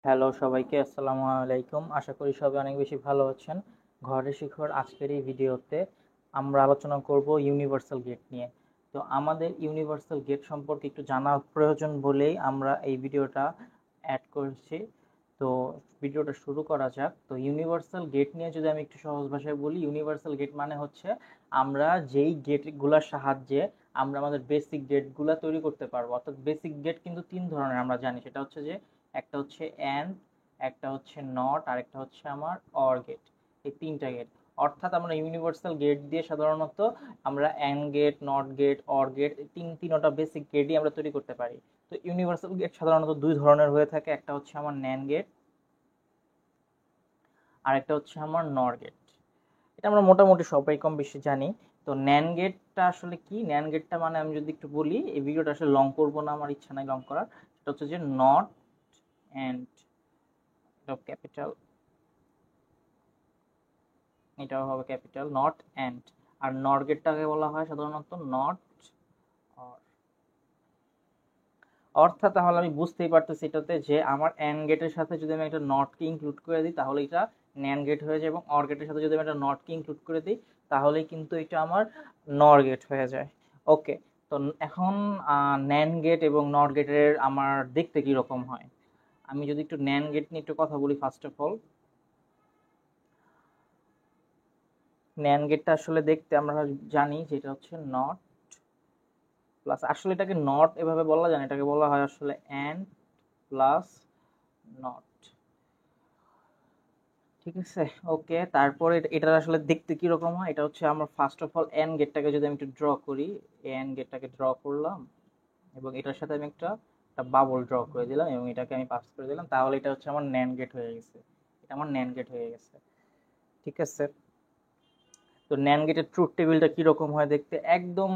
Hello সবাইকে, আসসালামু আলাইকুম। আশা করি সবাই অনেক বেশি ভালো আছেন। ঘরে শিখর আজকের এই ভিডিওতে আমরা আলোচনা করব ইউনিভার্সাল গেট নিয়ে। তো আমাদের ইউনিভার্সাল গেট সম্পর্কে একটু জানা প্রয়োজন বলেই আমরা এই ভিডিওটা অ্যাড করেছি। তো ভিডিওটা শুরু করা যাক। তো ইউনিভার্সাল গেট নিয়ে যদি আমি একটু সহজ ভাষায় বলি, ইউনিভার্সাল গেট মানে হচ্ছে আমরা যেই গেটগুলোর সাহায্যে আমরা আমাদের বেসিক গেটগুলো তৈরি করতে পারবো। অর্থাৎ বেসিক গেট কিন্তু তিন ধরনের আমরা জানি। সেটা হচ্ছে যে একটা হচ্ছে অ্যান্ড, একটা হচ্ছে নট, আর একটা হচ্ছে আমার অর গেট। এই তিনটা গেট। অর্থাৎ আমরা ইউনিভার্সাল গেট দিয়ে সাধারণত আমরা and gate, not gate, or gate, তিনটা বেসিক গেটই আমরা তৈরি করতে পারি। তো ইউনিভার্সাল গেট সাধারণত দুই ধরনের হয়ে থাকে। একটা হচ্ছে আমার ন্যান্ড গেট, আর একটা হচ্ছে আমার নর গেট। এটা আমরা মোটামুটি সবাই কম বেশি জানি। তো ন্যান্ড গেটটা আসলে কি? ন্যান্ড গেটটা মানে আমি যদি একটু বলি, এই ভিডিওটা আসলে লং করবো না, আমার ইচ্ছা নাই লং করার। সেটা হচ্ছে যে নট অ্যান্ড, ক্যাপিটাল, এটাও হবে ক্যাপিটাল, নট অ্যান্ড। আর নর গেটটাকে বলা হয় সাধারণত নট অর। অর্থাৎ তাহলে আমি বুঝতেই পারতেছি এটাতে যে আমার অ্যান্ড গেটের সাথে যদি আমি একটা নটকে ইনক্লুড করে দিই তাহলে এটা ন্যান্ড গেট হয়ে যায়, এবং অর গেটের সাথে যদি আমি একটা নটকে ইনক্লুড করে দিই তাহলেই কিন্তু এটা আমার নর গেট হয়ে যায়। ওকে। তো এখন ন্যান্ড গেট এবং নট গেটের আমার দেখতে কি রকম হয়, আমি যদি একটু ন্যান্ড গেট নিয়ে একটু কথা বলি। ফার্স্ট অফ অল, ন্যান্ড গেটটা আসলে দেখতে আমরা জানি যে এটা হচ্ছে নট প্লাস, আসলে এটাকে নট এভাবে বলা যায় না, এটাকে বলা হয় আসলে অ্যান্ড প্লাস নট। ঠিক আছে। ওকে, তারপরে এটার আসলে দেখতে কি রকম হয়, এটা হচ্ছে আমার ফার্স্ট অফ অল এন্ড গেটটাকে যদি আমি একটু ড্র করি, এন্ড গেটটাকে ড্র করলাম এবং এটার সাথে আমি একটা বাবল ড্র করে দিলাম এবং এটাকে আমি পাস করে দিলাম, তাহলে এটা হচ্ছে আমার ন্যান্ড গেট হয়ে গেছে। এটা আমার ন্যান্ড গেট হয়ে গেছে। ঠিক আছে। তো ন্যান্ড গেটের ট্রুথ টেবিলটা কিরকম হয় দেখতে, একদম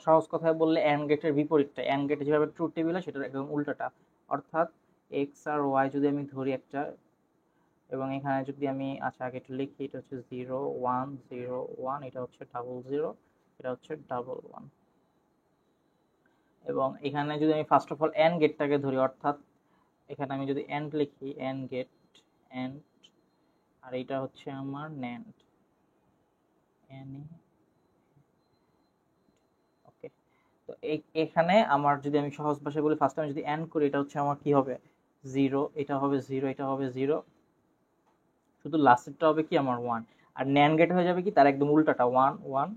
সহজ কথায় বললে অ্যান্ড গেটের বিপরীতটা। অ্যান্ড গেটে যেভাবে ট্রুথ টেবিল হয় সেটার একদম উল্টাটা। অর্থাৎ এক্স আর ওয়াই যদি আমি ধরি একটা, এবং এখানে যদি আমি আচ্ছা আগে একটু লিখি, এটা হচ্ছে 0 1 0 1, এটা হচ্ছে 00, এটা হচ্ছে 11। এবং এখানে যদি আমি ফার্স্ট অফ অল এন্ড গেটটাকে ধরি, অর্থাৎ এখানে আমি যদি এন্ড লিখি, এন্ড গেট, এন্ড, আর এটা হচ্ছে আমার ন্যান্ড, এন। ওকে। তো এখানে আমার যদি আমি সহজ ভাষায় বলি, ফার্স্ট আমি যদি এন্ড করি, এটা হচ্ছে আমার কি হবে, 0, এটা হবে 0, এটা হবে 0, শুধু লাস্টেরটা হবে কি আমার 1। আর ন্যান্ড গেট হয়ে যাবে কি তার একদম উল্টাটা, 1 1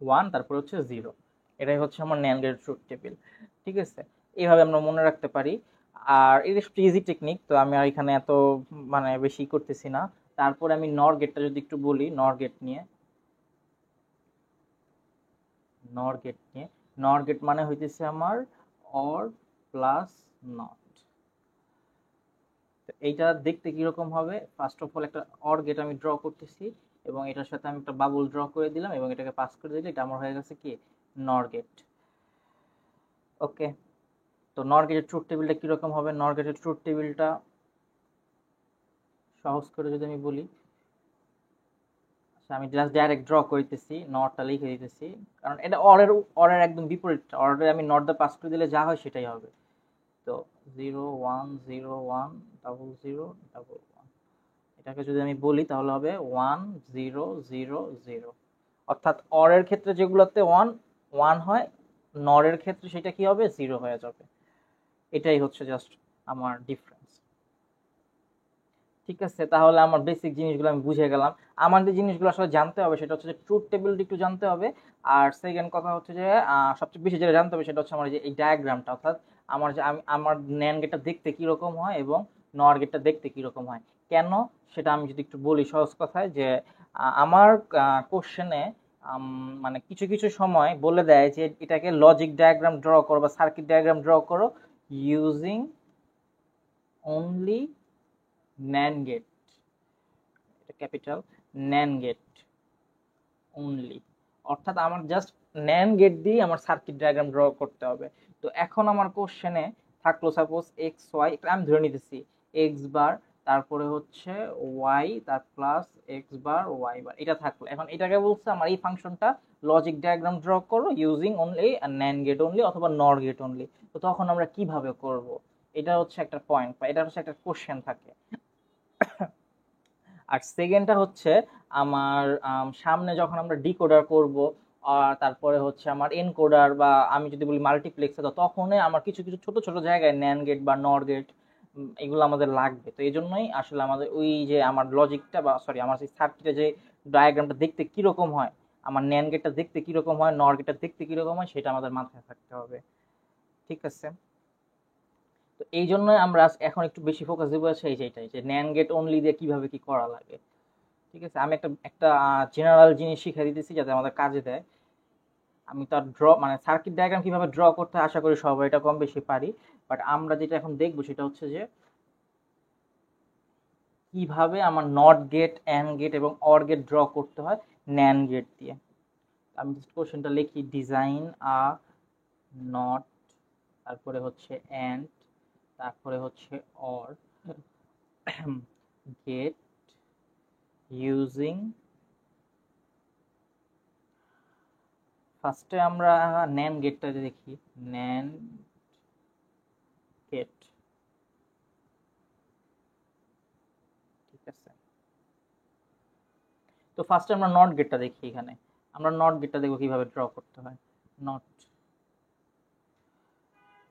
1, তারপর হচ্ছে 0। এটাই হচ্ছে আমার ন্যান্ড গেটের ট্রুথ টেবিল। ঠিক আছে। এইভাবে আমরা মনে রাখতে পারি। আর এটা ইজি টেকনিক, তো আমি আর এখানে এত মানে বেশি করতেছি না। তারপরে আমি নর গেটটা যদি একটু বলি, নর গেট নিয়ে, নর গেট নিয়ে, নর গেট মানে হইতেছে আমার অর প্লাস নট। এইটা দেখতে কিরকম হবে, ফার্স্ট অফ অল একটা অর গেট আমি ড্র করতেছি এবং এটার সাথে আমি একটা বাবল ড্র করে দিলাম এবং এটাকে পাস করে দিলে এটা আমার হয়ে গেছে কি, নর গেট। ওকে। তো নর গেটের ট্রুথ টেবিলটা কিরকম হবে, নর গেটের ট্রুথ টেবিলটা সহজ করে যদি আমি বলি, আচ্ছা আমি জাস্ট ডাইরেক্ট ড্র করতেছি, নটটা লিখে দিতেছি, কারণ এটা অরের একদম বিপরীত। অরে আমি নট দা পাস করে দিলে যা হয় সেটাই হবে। তো 0 1 0 1 00 11, এটাকে যদি আমি বলি তাহলে হবে 1000। অর্থাৎ অরের ক্ষেত্রে যেগুলোতে 1 1 হয়, নরের ক্ষেত্রে সেটা কি হবে, 0 হয়ে যাবে। এটাই হচ্ছে জাস্ট আমার ডিফারেন্স। ঠিক আছে, তাহলে আমার বেসিক জিনিসগুলো আমি বুঝে গেলাম। আমার যে জিনিসগুলো আসলে জানতে হবে সেটা হচ্ছে যে ট্রুথ টেবিলটা একটু জানতে হবে। আর সেকেন্ড কথা হচ্ছে যে সবচেয়ে বেশি যেটা জানতে হবে সেটা হচ্ছে আমার যে এই ডায়াগ্রামটা, অর্থাৎ আমার যে আমি আমার ন্যান গেটটা দেখতে কিরকম হয় এবং নর গেটটা দেখতে কিরকম হয়। কেন, সেটা আমি যদি একটু বলি সহজ কথায়, যে আমার কোশ্চেনে মানে কিছু কিছু সময় বলে দেয় যে এটাকে লজিক ডায়াগ্রাম ড্র করো বা সার্কিট ডায়াগ্রাম ড্র করো ইউজিং অনলি NAND গেট, এটা ক্যাপিটাল, NAND গেট অনলি। অর্থাৎ আমার জাস্ট NAND গেট দিয়ে আমার সার্কিট ডায়াগ্রাম ড্র করতে হবে। তো এখন আমার কোশ্চেনে থাকলো সাপোজ এক্স ওয়াই, আমি ধরে নিতেছি এক্স বার, তারপরে হচ্ছে ওয়াই, তার প্লাস এক্স বার ওয়াই বার, এটা থাকলো। এখন এটাকে বলছে আমার এই ফাংশনটা লজিক ডায়াগ্রাম ড্র করো using only NAND gate only অথবা নর গেট অনলি। তো তখন আমরা কিভাবে করব, এটা হচ্ছে একটা পয়েন্ট বা এটা হচ্ছে একটা কোশ্চেন থাকে। আর সেকেন্ডটা হচ্ছে আমার সামনে যখন আমরা ডিকোডার করব, আর তারপরে হচ্ছে আমার এনকোডার বা আমি যদি বলি মাল্টিপ্লেক্সে, তো তখন আমার কিছু কিছু ছোট ছোট জায়গায় ন্যান গেট বা নর গেট এগুলো আমাদের লাগবে। তো এই জন্যই আসলে আমাদের ওই যে আমার লজিকটা বা সরি আমার সেই সার্কিটে যে ডায়াগ্রামটা দেখতে কিরকম হয়, আমার ন্যান গেটটা দেখতে কিরকম হয়, নর গেটটা দেখতে কিরকম হয়, সেটা আমাদের মাথায় থাকতে হবে। ঠিক আছে, তো এই জন্য আমরা এখন একটু বেশি ফোকাস দেবো আছে এই যেটাই, যে ন্যান গেট অনলি দিয়ে কিভাবে কি করা লাগে। ঠিক আছে, আমি একটা একটা জেনারেল জিনিস শিখিয়ে দিতেছি যাতে আমাদের কাজে দেয়। আমি তার মানে সার্কিট ডায়াগ্রাম কিভাবে ড্র করতে হয় আশা করি সবাই এটা কম বেশি পারি, বাট আমরা যেটা এখন দেখবো সেটা হচ্ছে যে কিভাবে আমার নট গেট, অ্যান্ড গেট এবং অর গেট ড্র করতে হয় ন্যান গেট দিয়ে। আমি জাস্ট কোশ্চেনটা লিখি, ডিজাইন আ নট, তারপরে হচ্ছে অ্যান্ড, তারপরে হচ্ছে অর গেট ইউজিং, ফার্স্টে আমরা ন্যান গেটটা দেখি, ন্যান গেট। ঠিক আছে, তো ফার্স্টে আমরা নট গেটটা দেখি। এখানে আমরা নট গেটটা দেখবো কিভাবে ড্র করতে হয়। নট,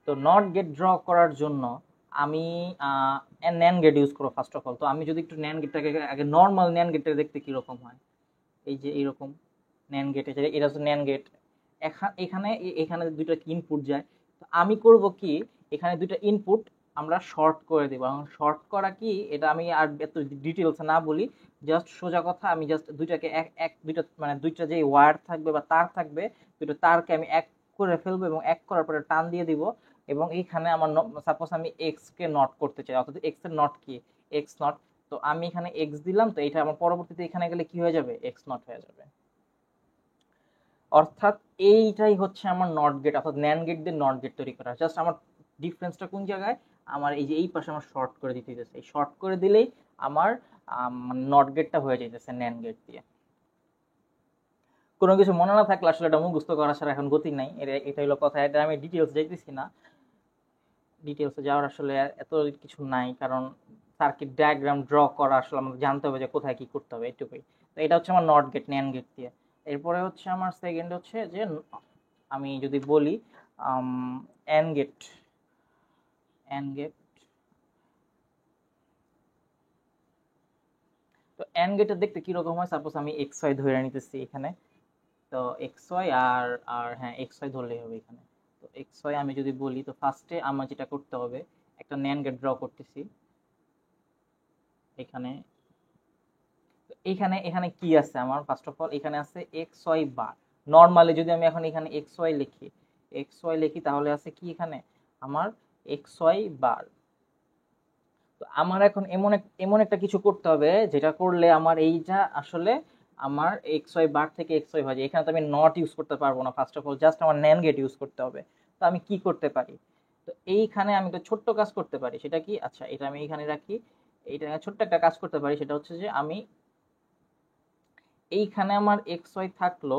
তো নট গেট ড্র করার জন্য আমি ন্যান গেট ইউজ করবো ফার্স্ট অফ অল। তো আমি যদি একটু ন্যান গেটটাকে আগে, নর্মাল ন্যান গেটটা দেখতে কিরকম হয়, এই যে এইরকম ন্যান গেট, এটা হচ্ছে ন্যান গেট। এখানে এখানে দুইটা ইনপুট যায়, তো আমি করব কি, এখানে দুইটা ইনপুট আমরা শর্ট করে দেবো। এবং শর্ট করা কি, এটা আমি আর এত ডিটেলস না বলি, জাস্ট সোজা কথা, আমি জাস্ট দুইটাকে এক এক দুইটা মানে দুইটা যে ওয়্যার থাকবে বা তার থাকবে, দুটো তারকে আমি এক করে ফেলবো এবং এক করার পরে টান দিয়ে দিব। এবং এইখানে আমার সাপোজ আমি এক্স কে নট করতে চাই, অর্থাৎ এক্স এর নট কি, এক্স নট। তো আমি এখানে এক্স দিলাম, তো এটা আমার পরবর্তীতে এখানে গেলে কি হয়ে যাবে, এক্স নট হয়ে যাবে। অর্থাৎ এইটাই হচ্ছে আমার নট গেট, অর্থাৎ ন্যান গেট দিয়ে নট গেট তৈরি করা। জাস্ট আমার ডিফারেন্সটা কোন জায়গায়, আমার এই যে এই পাশে আমার শর্ট করে দিতে হইতেছে, এই শর্ট করে দিলেই আমার নট গেটটা হয়ে যাইতেছে ন্যান গেট দিয়ে। কোনো কিছু মনে না থাকলে আসলে এটা মুখস্থ করা ছাড়া এখন গতি নাই, এটা হলো কথা। এটা আমি ডিটেলস যাইতেছি না, ডিটেলসে যাওয়ার আসলে এত কিছু নাই, কারণ সার্কিট ডায়াগ্রাম ড্র করা আসলে আমাকে জানতে হবে যে কোথায় কি করতে হবে, এটুকুই। তো এটা হচ্ছে আমার নট গেট, ন্যান গেট দিয়ে। এরপরে হচ্ছে আমার সেকেন্ড হচ্ছে যে আমি যদি বলি অ্যান্ড গেট, অ্যান্ড গেট। তো অ্যান্ড গেটটা দেখতে কিরকম হয়, সাপোজ আমি এক্স ওয়াই ধরে নিতেছি এখানে, তো এক্স ওয়াই আর আর হ্যাঁ এক্স ওয়াই ধরলেই হবে এখানে। তো এক্স ওয়াই আমি যদি বলি, তো ফার্স্টে আমার যেটা করতে হবে, একটা ন্যান গেট ড্র করতেছি এখানে। এখানে এখানে কি আছে আমার, ফার্স্ট অফ অল এখানে আছে এক্স ওয়াই বার। নর্মালি যদি আমি এখন এখানে এক্স ওয়াই লিখি, এক্স ওয়াই লিখি, তাহলে আছে কি এখানে আমার এক্স ওয়াই বার। তো আমার এখন এমন একটা কিছু করতে হবে যেটা করলে আমার এইটা আসলে আমার এক্স ওয়াই বার থেকে এক্স ওয়াই হয়। এখানে তো আমি নট ইউজ করতে পারবো না, ফার্স্ট অফ অল জাস্ট আমার ন্যান গেট ইউজ করতে হবে। তো আমি কি করতে পারি, তো এইখানে আমি একটা ছোট্ট কাজ করতে পারি, সেটা কি, আচ্ছা এটা আমি এখানে রাখি। এইটা ছোট্ট একটা কাজ করতে পারি, সেটা হচ্ছে যে আমি এইখানে আমার এক্স ওয়াই থাকলো,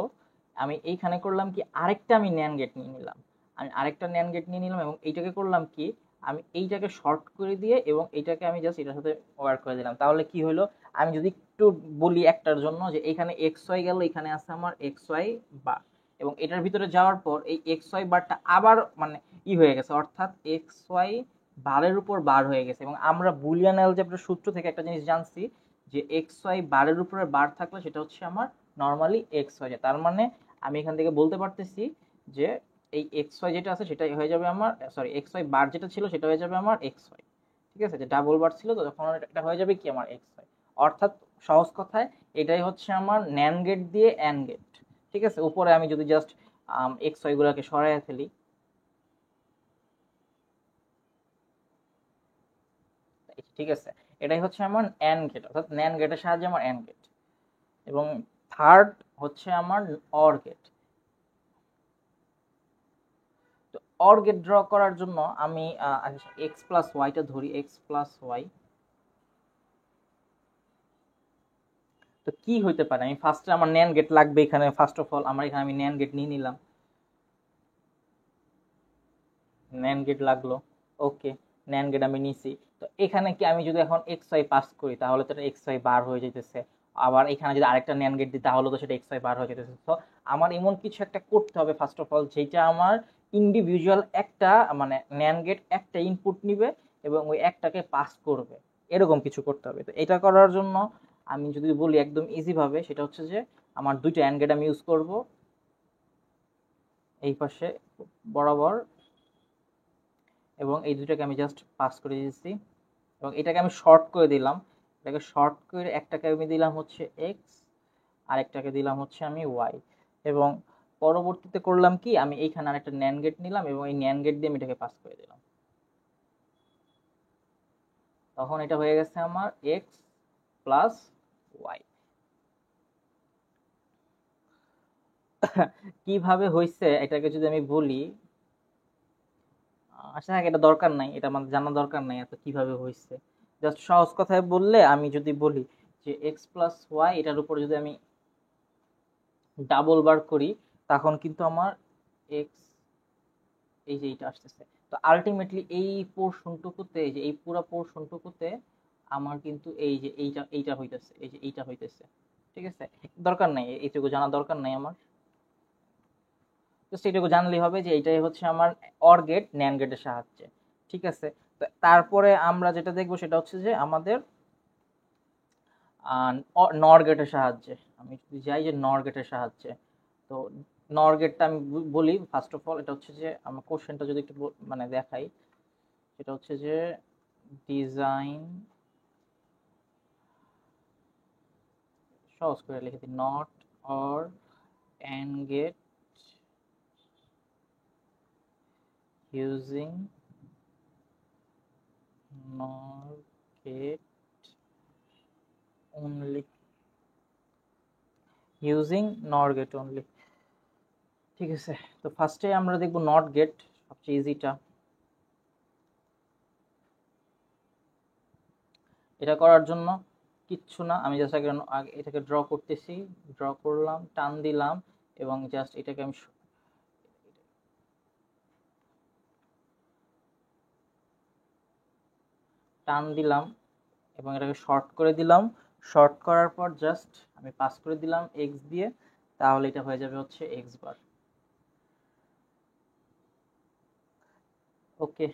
আমি এইখানে করলাম কি, আরেকটা আমি ন্যান গেট নিয়ে নিলাম। আমি আরেকটা ন্যান গেট নিয়ে নিলাম এবং এইটাকে করলাম কি, আমি এইটাকে শর্ট করে দিয়ে এবং এইটাকে আমি জাস্ট এটার সাথে ওয়ার্ক করে দিলাম। তাহলে কি হলো, আমি যদি একটু বলি একটার জন্য, যে এখানে এক্স ওয়াই গেল, এখানে আছে আমার এক্স ওয়াই বার, এবং এটার ভিতরে যাওয়ার পর এই এক্স ওয়াই বারটা আবার মানে হয়ে গেছে, অর্থাৎ এক্স ওয়াই বারের উপর বার হয়ে গেছে। এবং আমরা বুলিয়ান অ্যালজেব্রার সূত্র থেকে একটা জিনিস জানছি, যে এক্স ওয়াই বারের উপরে বার থাকলে সেটা হচ্ছে আমার নর্মালি এক্স ওয়াই। তার মানে আমি এখান থেকে বলতে পারতেছি যে এই এক্স ওয়াই যেটা আছে সেটা হয়ে যাবে আমার, সরি এক্স ওয়াই বার যেটা ছিল সেটা হয়ে যাবে আমার এক্স ওয়াই। ঠিক আছে, যে ডাবল বার ছিল তো তখন এটা হয়ে যাবে কি আমার এক্স ওয়াই। অর্থাৎ সহজ কথায় এটাই হচ্ছে আমার ন্যান গেট দিয়ে অ্যান্ড গেট। ঠিক আছে, উপরে আমি যদি জাস্ট এক্স ওয়াই গুলাকে সরাইয়া ফেলি, ঠিক আছে, এটাই হচ্ছে আমার অ্যান্ড গেট, অর্থাৎ ন্যান গেটের সাহায্যে আমার অ্যান্ড গেট। এবং থার্ড হচ্ছে আমার অর গেট। তো অর গেট ড্র করার জন্য আমি এক্স প্লাস ওয়াইটা ধরি, এক্স প্লাস ওয়াই। তো কি হইতে পারে, আমি ফার্স্টে আমার ন্যান গেট লাগবে এখানে, ফার্স্ট অফ অল আমার এখানে আমি ন্যান গেট নিয়ে নিলাম, ন্যান গেট লাগলো, ওকে। ন্যান্ড গেট আমি নিছি। তো এখানে কি আমি যদি এখন এক্স ওয়াই পাস করি তাহলে তো এটা এক্স ওয়াই বার হয়ে যেতেছে, আবার এখানে যদি আরেকটা ন্যান্ড গেট দিই তাহলে তো সেটা এক্স ওয়াই বার হয়ে যেতেছে। তো আমার এমন কিছু একটা করতে হবে ফার্স্ট অফ অল, যেটা আমার ইন্ডিভিজুয়াল একটা মানে ন্যান্ড গেট একটা ইনপুট নিবে এবং ওই একটাকে পাস করবে, এরকম কিছু করতে হবে। তো এটা করার জন্য আমি যদি বলি একদম ইজি ভাবে, সেটা হচ্ছে যে আমার দুইটা অ্যান্ড গেট আমি ইউজ করব এই পাশে বরাবর, এবং এই দুইটাকে আমি জাস্ট পাস করে দিয়েছি এবং এটাকে আমি শর্ট করে দিলাম। এটাকে শর্ট করে একটাকে আমি দিলাম হচ্ছে এক্স, আর একটাকে দিলাম হচ্ছে আমি ওয়াই। এবং পরবর্তীতে করলাম কি, আমি এইখানে আরেকটা ন্যান্ড গেট নিলাম এবং এই ন্যান্ড গেট দিয়ে আমি এটাকে পাস করে দিলাম। তখন এটা হয়ে গেছে আমার এক্স প্লাস ওয়াই। কিভাবে হয়েছে এটাকে যদি আমি বলি, আচ্ছা এটা দরকার নাই, এটা আমার জানা দরকার নাই এত কিভাবে হয়েছে। জাস্ট সহজ কথায় বললে আমি যদি বলি যে এক্স প্লাস ওয়াই, এটার উপর যদি আমি ডাবল বার করি তখন কিন্তু আমার এক্স, এই যে এইটা আসতেছে। তো আলটিমেটলি এই পোর্শনটুকুতে, এই যে এই পুরো পোর্শনটুকুতে আমার কিন্তু এই যে এইটা হইতেছে, এই যে এইটা হইতেছে। ঠিক আছে, দরকার নাই এইটুকু জানা দরকার নাই আমার, জাস্ট এইটুকু জানলেই হবে যে এইটাই হচ্ছে আমার অর গেট ন্যান্ড গেটের সাহায্যে। ঠিক আছে, তো তারপরে আমরা যেটা দেখবো সেটা হচ্ছে যে আমাদের নর গেটের সাহায্যে। আমি যদি যাই যে নর গেটের সাহায্যে, তো নর গেটটা আমি বলি ফার্স্ট অফ অল, এটা হচ্ছে যে আমার কোশ্চেনটা যদি একটু মানে দেখাই, সেটা হচ্ছে যে ডিজাইন, সহজ করে লিখে দিই, not or and gate using nor gate only, using nor gate only. ঠিক আছে, তো ফার্স্টে আমরা দেখবো নট গেট, সবচেয়ে ইজিটা। এটা করার জন্য কিচ্ছু না, আমি জাস্ট আগে এটাকে ড্র করতেছি, ড্র করলাম, টান দিলাম এবং জাস্ট এটাকে আমি টান দিলাম এবং এটাকে শর্ট করে দিলাম। শর্ট করার পর জাস্ট আমি পাস করে দিলাম এক্স দিয়ে, তাহলে এটা হয়ে যাবে হচ্ছে এক্স বার। ওকে,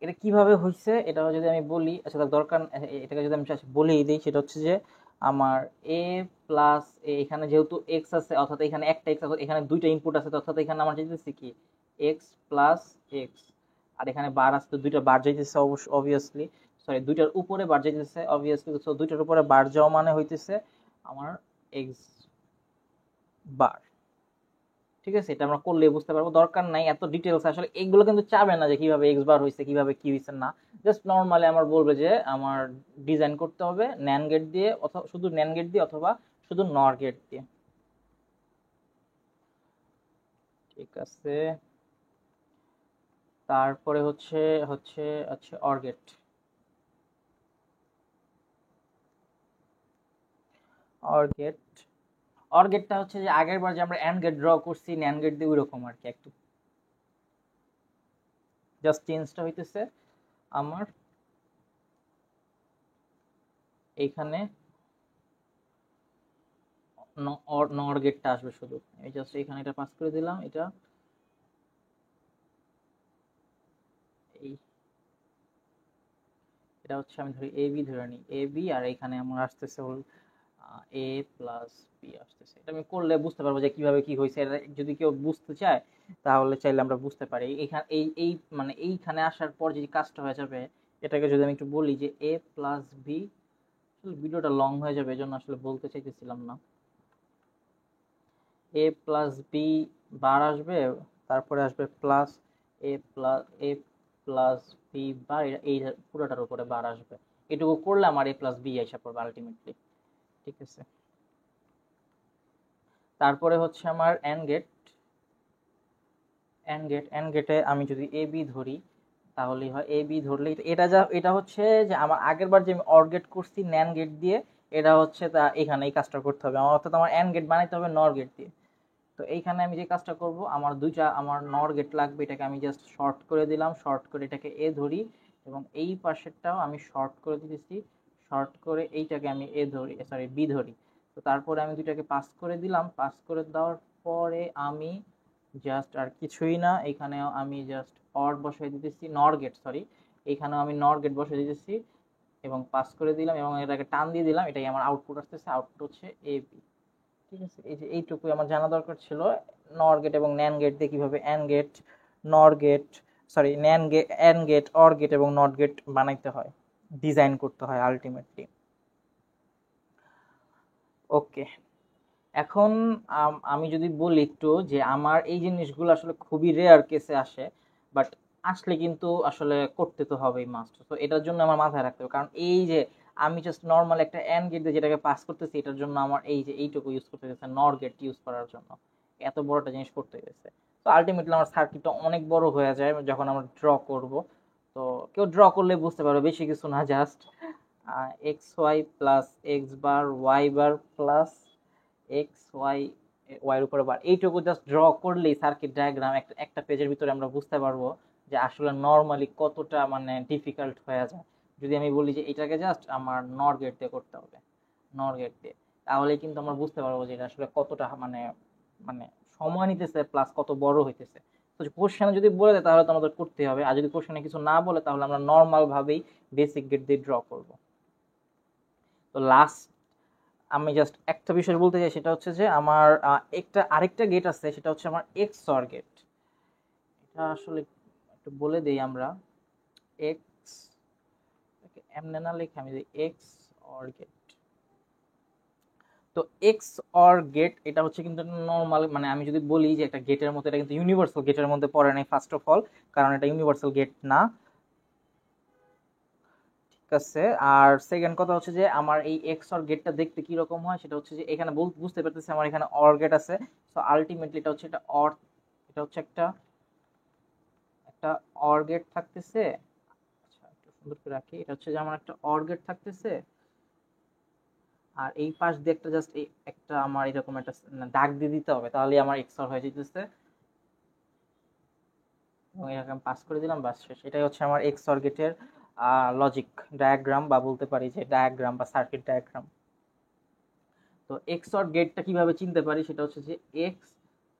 এটা কিভাবে হয়েছে এটা যদি আমি বলি, আচ্ছা তার দরকার, এটাকে যদি আমি বলেই দিই, সেটা হচ্ছে যে আমার এ প্লাস এখানে যেহেতু এক্স আছে, অর্থাৎ এখানে একটা এক্স আছে, এখানে দুইটা ইনপুট আছে, অর্থাৎ এখানে আমার যেতেছে কি এক্স প্লাস এক্স, আর এখানে বার আছে তো দুইটা বার যাইতেছে অবভিয়াসলি, সরি দুইটার উপরে বার যাইতেছে অবভিয়াসলি, তো দুইটার উপরে বার যাওয়া মানে হইতেছে আমার এক্স বার। ঠিক আছে, এটা আমরা করলে বুঝতে পারবো, দরকার নাই এত ডিটেলস, আসলে এগুলো কিন্তু চাবে না যে কিভাবে এক্স বার হয়েছে কিভাবে কি হয়েছে না, জাস্ট নর্মালি আমার বলবে যে আমার ডিজাইন করতে হবে ন্যান গেট দিয়ে, অথবা শুধু ন্যান গেট দিয়ে, অথবা শুধু নর গেট দিয়ে। ঠিক আছে, তারপরে হচ্ছে হচ্ছে আচ্ছা or gate. Or gate, or গেটটা হচ্ছে যে আগের বার যে আমরা অ্যান্ড গেট ড্র করছি ন্যান গেট দিয়ে, ওই রকম আর কি, একটু জাস্ট চেঞ্জটা হইতেছে আমার এইখানে নর গেটটা আসবে শুধু, এই জাস্ট এখানে এটা পাস করে দিলাম, এটা এই, এটা হচ্ছে আমি ধরি এ বি ধরে নিই, এ বি, আর এখানে আমার আসতেছে হল এ প্লাস বি আসতেছে। এটা আমি করলে বুঝতে পারবো যে কিভাবে কি হয়েছে, এটা যদি কেউ বুঝতে চায় তাহলে চাইলে আমরা বুঝতে পারি। এখানে এই মানে এইখানে আসার পর যে কাজটা হয়ে যাবে, এটাকে যদি আমি একটু বলি যে এ প্লাস বি, ভিডিওটা লং হয়ে যাবে এজন্য আসলে বলতে চাইতেছিলাম না। এ প্লাস বি বার আসবে, তারপরে আসবে প্লাস এ প্লাস বি বার, এই পুরোটার উপরে বার আসবে। এটুকু করলে আমার এ প্লাস বি আইসা পড়বে আলটিমেটলি। ঠিক আছে, তারপরে হচ্ছে আমার এন্ড গেট, এন্ড গেটে আমি যদি এ বি ধরি তাহলেই হয়, এ বি ধরলে এটা হচ্ছে যে আমার আগের বার যে আমি অর গেট করছি ন্যান গেট দিয়ে, এটা হচ্ছে তা এখানে এই কাজটা করতে হবে আমার, অর্থাৎ আমার এন্ড গেট বানাইতে হবে নর গেট দিয়ে। তো এইখানে আমি যে কাজটা করব, আমার নর গেট লাগবে, এটাকে আমি জাস্ট শর্ট করে দিলাম, শর্ট করে এটাকে এ ধরি, এবং এই পাশেরটাও আমি শর্ট করে দিতেছি, শর্ট করে এইটাকে আমি এ ধরি, সরি বি ধরি। তো তারপরে আমি দুইটাকে পাস করে দিলাম, পাস করে দেওয়ার পরে আমি জাস্ট আর কিছুই না, এখানেও আমি জাস্ট অর বসাই দিতেছি, নর গেট সরি, এইখানেও আমি নর গেট বসাই দিতেছি এবং পাস করে দিলাম এবং এটাকে টান দিয়ে দিলাম, এটাই আমার আউটপুট আসতেছে, আউটপুট হচ্ছে এ বি। ঠিক আছে, এই যে এইটুকুই আমার জানা দরকার ছিল নর গেট এবং ন্যান গেট দিয়ে কিভাবে and gate, nor gate, sorry NAND gate, and gate, or gate এবং নট গেট বানাইতে হয়, ডিজাইন করতে হয় আলটিমেটলি। ওকে, এখন আমি যদি বলি একটু যে আমার এই জিনিসগুলো আসলে খুবই রেয়ার কেসে আসে, বাট আসলে কিন্তু আসলে করতে তো হবেই মাস্ট। তো এটার জন্য আমার মাথায় রাখতে হবে, কারণ এই যে আমি জাস্ট নর্মাল একটা অ্যান্ড গেট দিয়ে যেটাকে পাস করতেছি, এটার জন্য আমার এই যে এইটুকু ইউজ করতে গেছে নর গেট ইউজ করার জন্য, এত বড় একটা জিনিস করতে গেছে। তো আলটিমেটলি আমার সার্কিটটা অনেক বড় হয়ে যায় যখন আমরা ড্র করব। তো কেউ ড্র করলে বুঝতে পারবে, বেশি কিছু না, just x y plus x bar y bar plus x y, y এর উপরে বার, এইটুকু জাস্ট ড্র করলেই সার্কিট ডায়াগ্রাম একটা পেজের ভিতরে আমরা বুঝতে পারবো যে আসলে নর্মালি কতটা মানে ডিফিকাল্ট হয়ে যায়। যদি আমি বলি যে এটাকে জাস্ট আমার নর গেট দিয়ে করতে হবে, নর গেট দিয়ে, তাহলে কিন্তু আমরা বুঝতে পারবো যে এটা আসলে কতটা মানে মানে সময় নিতেছে প্লাস কত বড় হইতেছে। তো কোশ্চেনে যদি বলে দেয় তাহলে তো আমাদের করতে হবে, আর যদি কোশ্চেনে কিছু না বলে তাহলে আমরা নর্মাল ভাবেই বেসিক গেট দিয়ে ড্র করব। তো লাস্ট আমি জাস্ট একটা বিষয় বলতে চাই, সেটা হচ্ছে যে আমার আরেকটা গেট আছে, সেটা হচ্ছে আমার এক্স অর গেট। এটা আসলে একটু বলে দেই আমরা, এক্স এমনি না লিখে আমি এক্স অর গেট। তো এক্স অর গেট এটা হচ্ছে কিন্তু নর্মাল, মানে আমি যদি বলি যে একটা গেটের মধ্যে, এটা কিন্তু ইউনিভার্সাল গেটের মধ্যে পড়ে নাই ফার্স্ট অফ অল, কারণ এটা ইউনিভার্সাল গেট না। ঠিক আছে, আর সেকেন্ড কথা হচ্ছে যে আমার এই এক্স অর গেটটা দেখতে কি রকম হয়, সেটা হচ্ছে যে এখানে বুঝতে পারতেছি আমার এখানে অর গেট আছে। সো আলটিমেটলি এটা হচ্ছে একটা অর, এটা হচ্ছে একটা একটা অর গেট থাকতেছে। আচ্ছা একটু সুন্দর করে রাখি, এটা হচ্ছে যে আমার একটা অর গেট থাকতেছে, আর এই পাশ দিয়ে একটা জাস্ট একটা আমার এরকম একটা দাগ দিয়ে দিতে হবে, তাহলে আমার এক্স অর হয়ে যেতেছে, এবং এরকম পাস করে দিলাম, বাস শেষ। এটাই হচ্ছে আমার এক্স অর গেটের লজিক ডায়াগ্রাম, বা বলতে পারি যে ডায়াগ্রাম বা সার্কিট ডায়াগ্রাম। তো এক্স অর গেটটা কিভাবে চিনতে পারি, সেটা হচ্ছে যে এক্স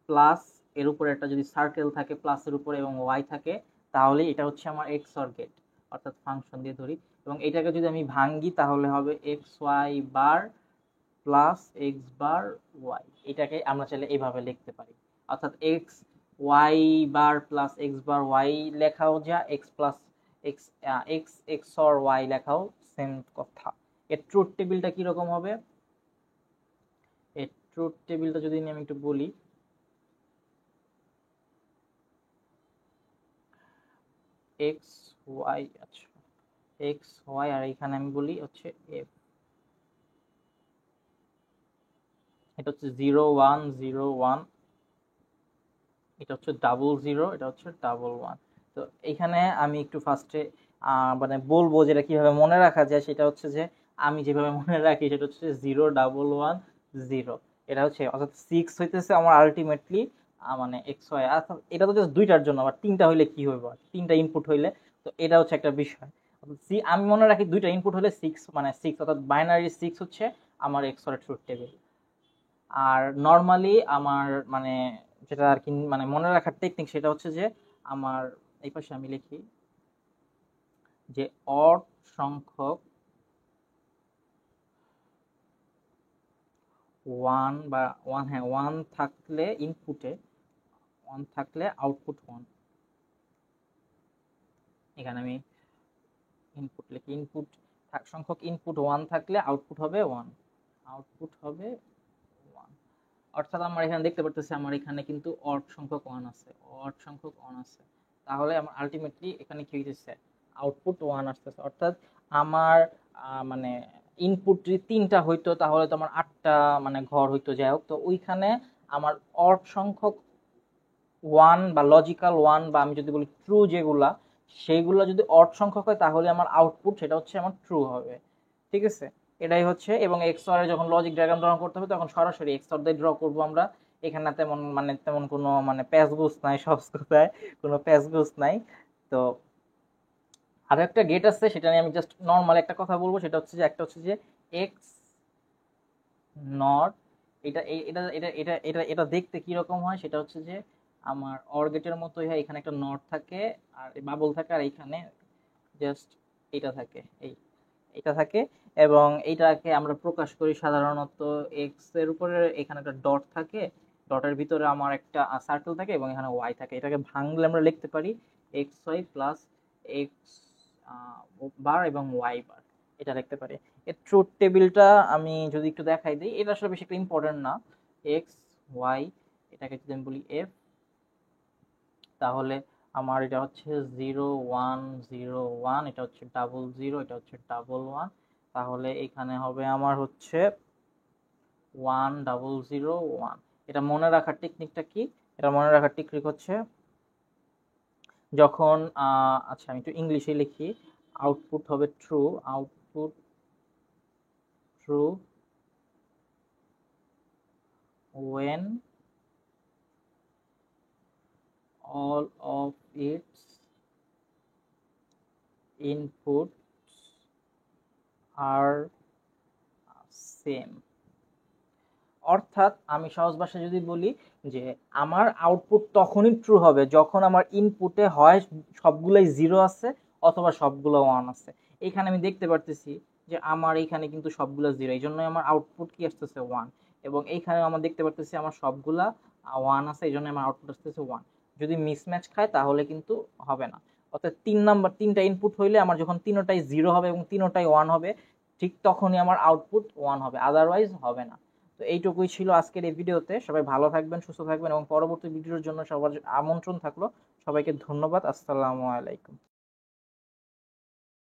প্লাস এর উপরে একটা যদি সার্কেল থাকে প্লাসের উপরে এবং ওয়াই থাকে, তাহলে এটা হচ্ছে আমার এক্স অর গেট, অর্থাৎ ফাংশন দিয়ে ধরি। এবং এটাকে যদি আমি ভাঙ্গি তাহলে হবে x y bar plus x bar y, এটাকে আমরা চাইলে এইভাবে লিখতে পারি, অর্থাৎ x y bar plus x bar y লেখাও যা, x plus x x x or y লেখাও সেম কথা। এর ট্রুথ টেবিলটা কিরকম হবে, এই ট্রুথ টেবিলটা যদি আমি একটু বলি, এক্স ওয়াই, আচ্ছা এক্স ওয়াই, আর এখানে আমি বলি হচ্ছে এফ, এটা হচ্ছে 0 1 0 1, এটা হচ্ছে 00, এটা হচ্ছে 11। তো এখানে আমি একটু ফার্স্টে মানে বলবো যেটা কিভাবে মনে রাখা যায়, সেটা হচ্ছে যে আমি যেভাবে মনে রাখি সেটা হচ্ছে 0 1 1 0, এটা হচ্ছে অর্থাৎ 6 হইতেছে আমার আলটিমেটলি মানে এক্স ওয়াই। অর্থাৎ এটা তো জাস্ট দুইটার জন্য, আবার তিনটা হইলে কি হইব, তিনটা ইনপুট হইলে, তো এটা হচ্ছে একটা বিষয়। আমি মনে রাখি দুইটা ইনপুট হলে 6, মানে 6 অর্থাৎ বাইনারি 6 হচ্ছে আমার এক্স ওয়াই ট্রুথ টেবিল। আর নর্মালি আমার মানে যেটা আর কি মানে মনে রাখার টেকনিক, সেটা হচ্ছে যে আমার এই পাশে আমি লিখি যে অড সংখ্যক 1 বা 1, হ্যাঁ 1 থাকলে ইনপুটে, 1 থাকলে আউটপুট 1, এখানে আমি ইনপুট লিখি, ইনপুট সংখ্যক ইনপুট 1 থাকলে আউটপুট হবে 1, আউটপুট হবে 1। অর্থাৎ আমরা এখানে দেখতে পারতেছি আমার এখানে কিন্তু অড সংখ্যক 1 আছে, অড সংখ্যক 1 আছে, তাহলে আমার আলটিমেটলি এখানে কি হইতেছে, আউটপুট 1 আসতেছে। অর্থাৎ আমার মানে ইনপুট যদি 3টা হইতো তাহলে তো আমার 8টা মানে ঘর হইতো, যাই হোক। তো ওইখানে আমার অড সংখ্যক 1 বা লজিক্যাল 1, বা আমি যদি বলি ট্রু যেগুলা, সেইগুলো যদি অড সংখ্যক হয় তাহলে আমার আউটপুট সেটা হচ্ছে আমার ট্রু হবে। ঠিক আছে, এটাই হচ্ছে। এবং এক্সঅর এর যখন লজিক ডায়াগ্রাম ড্র করতে হবে তখন সরাসরি এক্সঅর দিয়ে ড্র করব আমরা, এখানে তেমন কোনো প্যাচগোছ নাই, সহজ কথায় কোনো প্যাচগোছ নাই। তো আরো একটা গেট আছে, সেটা নিয়ে আমি জাস্ট নর্মাল একটা কথা বলবো, সেটা হচ্ছে যে একটা হচ্ছে যে এক্স নট, এটা এটা এটা এটা এটা এটা দেখতে কি রকম হয়, সেটা হচ্ছে যে আমার অর গেটের মতোই হয়। এখানে একটা নট থাকে আর বাবল থাকে, আর এখানে জাস্ট এটা থাকে, এটা থাকে। এবং এইটাকে আমরা প্রকাশ করি সাধারণত এক্স এর উপরে, এখানে একটা ডট থাকে, ডটের ভিতরে আমার একটা সার্কেল থাকে এবং এখানে ওয়াই থাকে। এটাকে ভাঙলে আমরা লিখতে পারি এক্স ওয়াই প্লাস এক্স বার এবং ওয়াই বার, এটা লিখতে পারি। এর ট্রুথ টেবিলটা আমি যদি একটু দেখাই দিই, এটা আসলে বেশি একটা ইম্পর্টেন্ট না। এক্স ওয়াই, এটাকে যদি আমি বলি এফ, তাহলে আমার এটা হচ্ছে 0 1 0 1, এটা হচ্ছে 0 0, এটা হচ্ছে 1 1, তাহলে এখানে হবে আমার হচ্ছে 1 0 0 1। এটা মনে রাখার টেকনিকটা কি? এটা মনে রাখার টেকনিক হচ্ছে যখন আচ্ছা আমি একটু ইংলিশে লিখি, আউটপুট হবে true, output true when all of its inputs are same। অর্থাৎ আমি সহজ ভাষায় যদি বলি যে আমার আউটপুট তখনই ট্রু হবে যখন আমার ইনপুটে হয় সবগুলাই 0 আছে অথবা সবগুলো 1 আছে। এখানে আমি দেখতে পারতেছি যে আমার এইখানে কিন্তু সবগুলো 0, এই জন্য আমার আউটপুট কি আসতেছে 1। এবং এইখানে আমরা দেখতে পারতেছি আমার সবগুলা 1 আছে, এই জন্য আমার আউটপুট আসতেছে 1। যদি মিসম্যাচ খায় তাহলে কিন্তু হবে না। অর্থাৎ 3টা ইনপুট হইলে আমার যখন তিনোটাই 0 হবে এবং তিনোটাই 1 হবে, ঠিক তখনই আমার আউটপুট 1 হবে, আদারওয়াইজ হবে না। তো এইটুকুই ছিল আজকের এই ভিডিওতে। সবাই ভালো থাকবেন, সুস্থ থাকবেন এবং পরবর্তী ভিডিওর জন্য সবার আমন্ত্রণ থাকলো। সবাইকে ধন্যবাদ। আসসালামু আলাইকুম।